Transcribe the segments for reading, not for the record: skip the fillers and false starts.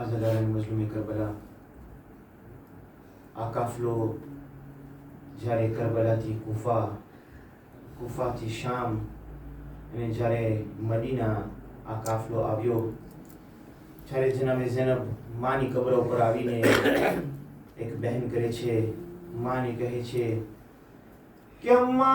Azaların mazlumi Karbala આ કાફલો જ્યારે કરબલાથી કુફાથી શામ અને જ્યારે મદીના આ કાફલો આવ્યો, જ્યારે જનાબે ઝૈનબ માની કબર ઉપર આવીને એક બહેન કરે છે, માને કહે છે કે અમ્મા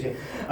છે,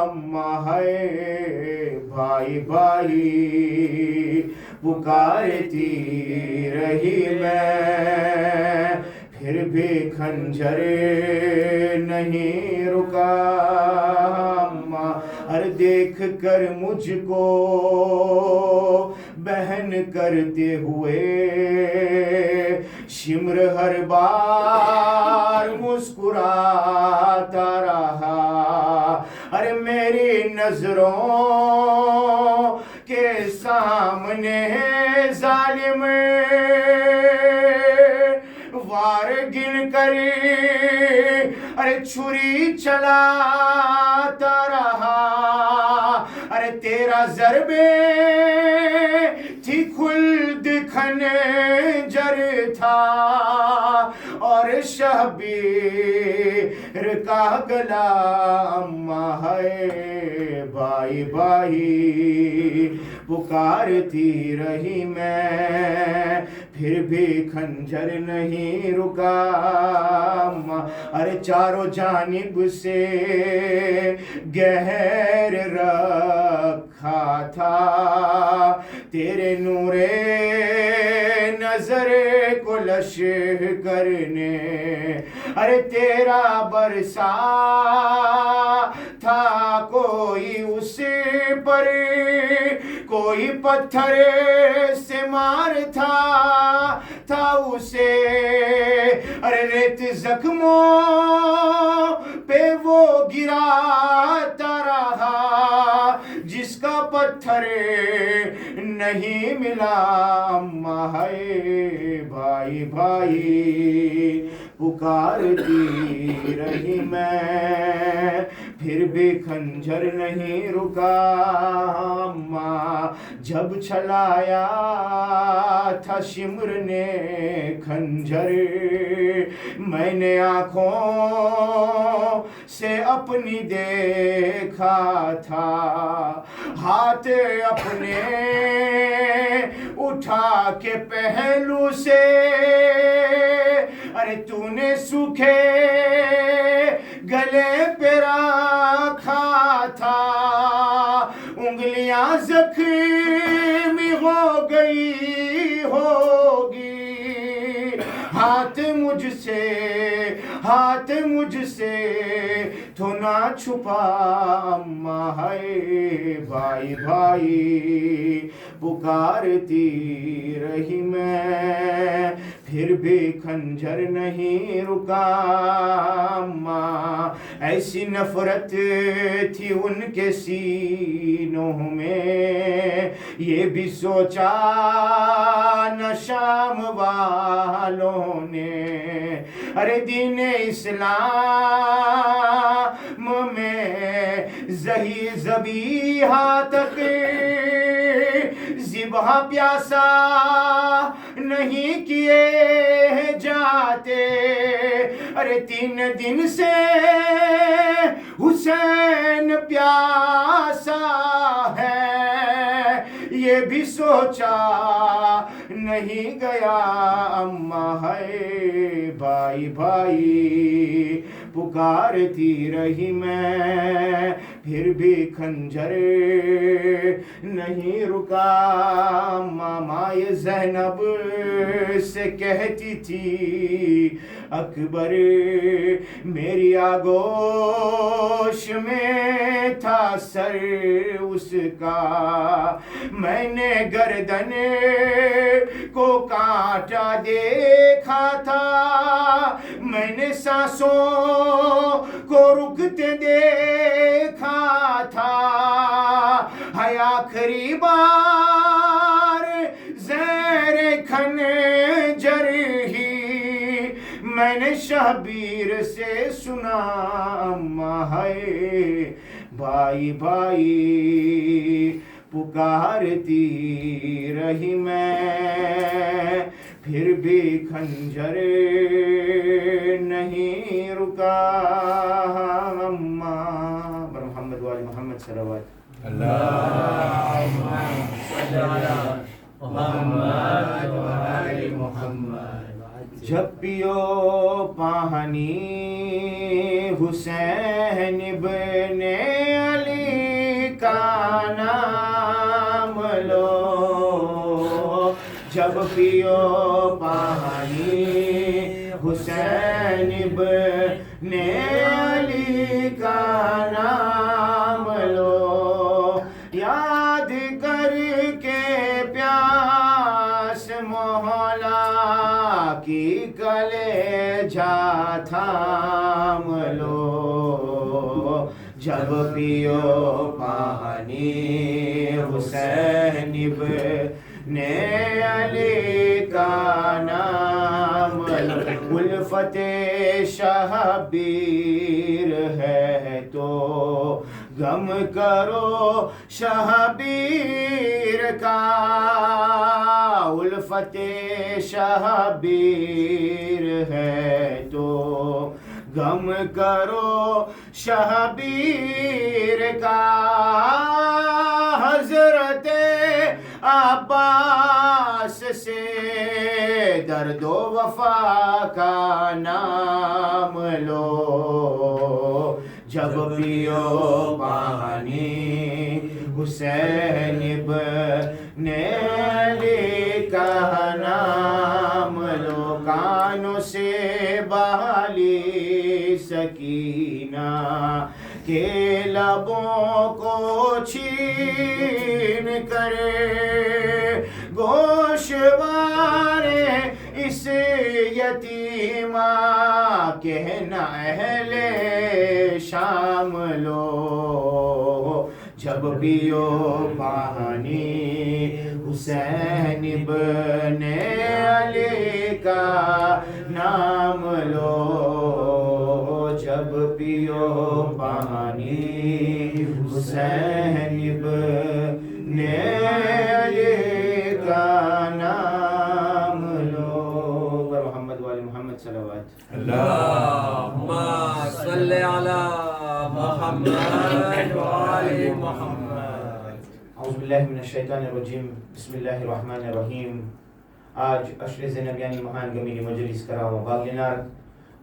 اما ہے بھائی بھائی پکارتی رہی میں پھر بھی خنجر نہیں رکا اما ہر دیکھ کر مجھ کو بہن کرتے ہوئے شمر ہر بار مسکراتا رہا ارے میری نظروں کے سامنے ظالم وار گن کر ارے چھری چلاتا رہا ارے تیرا ضربے تھی خلد خنجر تھا اور شبیر کا گلا اما ہے بھائی بھائی پکارتی رہی میں پھر بھی خنجر نہیں رکا اما ارے چاروں جانب سے گہر رکھا تھا تیرے نور نظر کو لش کرنے ارے تیرا برسا تھا کوئی اس پر کوئی پتھر سے مار تھا اسے ارے ریت زخموں پہ وہ گراتا رہا جس کا پتھر نہیں ملا اما ہے بھائی بھائی پکارتی رہی میں پھر بھی خنجر نہیں رکا اما جب چلایا تھا شمر نے خنجر میں نے آنکھوں سے اپنی دیکھا تھا ہاتھ اپنے اٹھا کے پہلو سے ارے تو نے سوکھے گلے پہ رکھا تھا انگلیاں زخمی ہو گئی ہوگی ہاتھ مجھ سے تو نہ چھپا اما ہے بھائی بھائی پکارتی رہی میں پھر بھی خنجر نہیں رکا اما ایسی نفرت تھی ان کے سینوں میں یہ بھی سوچا نہ شام والوں نے ارے دین اسلام میں زہی ذبیحہ تک ذبح پیاسا نہیں کیے جاتے ارے 3 دن سے حسین پیاسا ہے یہ بھی سوچا نہیں گیا اما ہے بھائی بھائی پکارتی رہی میں پھر بھی خنجر نہیں رکا ماما یہ زینب سے کہتی تھی اکبر میری آگوش میں تھا سر اس کا میں نے گردن کو کانٹا دیکھا تھا میں نے سانسوں کو رکتے دیکھا تھا ہے آخری بار زیر خنجر ہی میں نے شبیر سے سنا اما ہے بھائی بھائی پکارتی رہی میں پھر بھی خنجر نہیں رکا اما محمد وآل محمد صلوات اللہم صلی علی محمد وآل محمد جب پیو پانی حسین ابن علی کا نام لو جب پیو پانی حسین ابن علی کا نام لو یاد کر کے پیاس مولا کی کلیجہ تھام لو جب پیو پانی حسین ابن علی کا نام لو الفت شہبیر ہے تو غم کرو شہبیر کا الفت شہبیر ہے تو غم کرو شہبیر کا حضرت عباس سے درد و وفا کا نام لو جب پیو پانی حسین ابن علی کا نام لو کانوں سے بحالی سکینہ کے لبوں کو چھین کرے گوشوارے اس یتیمہ کہنا اہل شام لو جب پیو پانی حسین ابن علی کا نام لو جب پیو پانی حسین ابن علی کا نام لو محمد وآل محمد صلوات اللہم صلی علی محمد وآل محمد اعوذ باللہ من الشیطان الرجیم بسم اللہ الرحمن الرحیم آج عشر زینب یعنی مہان گمینی مجلس کراؤ باغلینار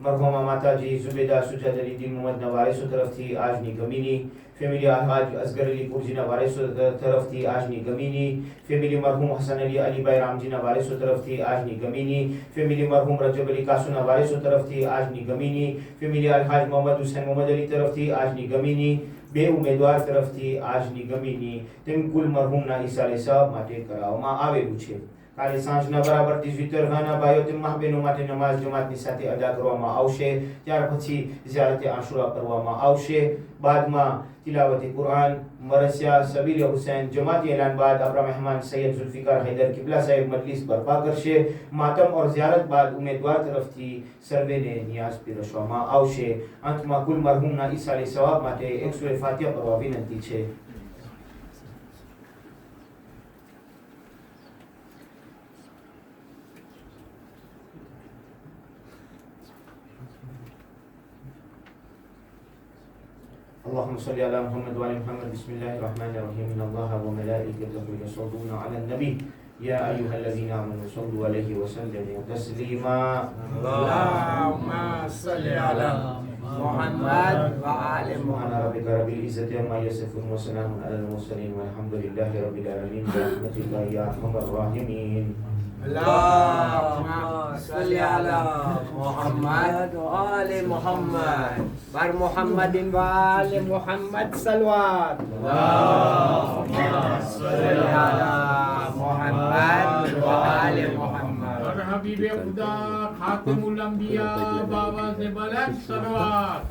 مرحومہ ماتا جی زبیدہ سجاد علی دین محمد نوارسو طرف تھی آجنی گمینی فیملی حاج اصغر علی پورجی نوارسو طرف تھی آجنی گمینی فیملی مرحوم حسن علی علی بائی رام جی نوارسو طرف تھی آجنی گمینی فیملی مرحوم رجب علی قاسو نوارسو طرف تھی آجنی گمینی فیملی الحاج محمد حسین محمد علی طرف تھی آجنی گمینی بے امیدوار طرف تھی آجنی گمینی تم کل مرحوم نا عیسیٰ صاحب ماتے کراؤ ماں آوے پوچھے کالی سانچ نہ برابر تیزوی ترغانا بایو تم محبینو ماتے نماز جماعت نساتے ادا کروا ماں آوشے تیار پچھی زیارت عاشورہ کروا ماں آوشے بعد ماں تلاوت قرآن مرسیہ سبیل حسین جماعتی اعلان بعد ابرا مہمان سید ذوالفقار حیدر قبلہ صاحب مجلس برپا کرشے ماتم اور زیارت بعد امیدوار طرف تھی سروے نے نیاز پی رشوا ماں آوشے انت ماں کل مرحوم نا عیسیٰ علیہ ثواب ماتے ایک سورہ فاتحہ پروا بھی ننتی چھے اللهم صل على محمد وعلى محمد بسم الله الرحمن الرحيم ان الله وملائكته يصلون على النبي يا ايها الذين امنوا صلوا عليه وسلموا تسليما اللهم صل على محمد وآل سبحان محمد ربك رب العزة عما يصفون وسلام على المرسلين والحمد لله رب العالمين برحمتك يا ارحم الراحمين اللهم صل على محمد وآل محمد بر محمد وآل محمد صلوات اللهم صل على محمد وآل محمد اور حبیب خدا خاتم الانبیاء بابا سے بلند صلوات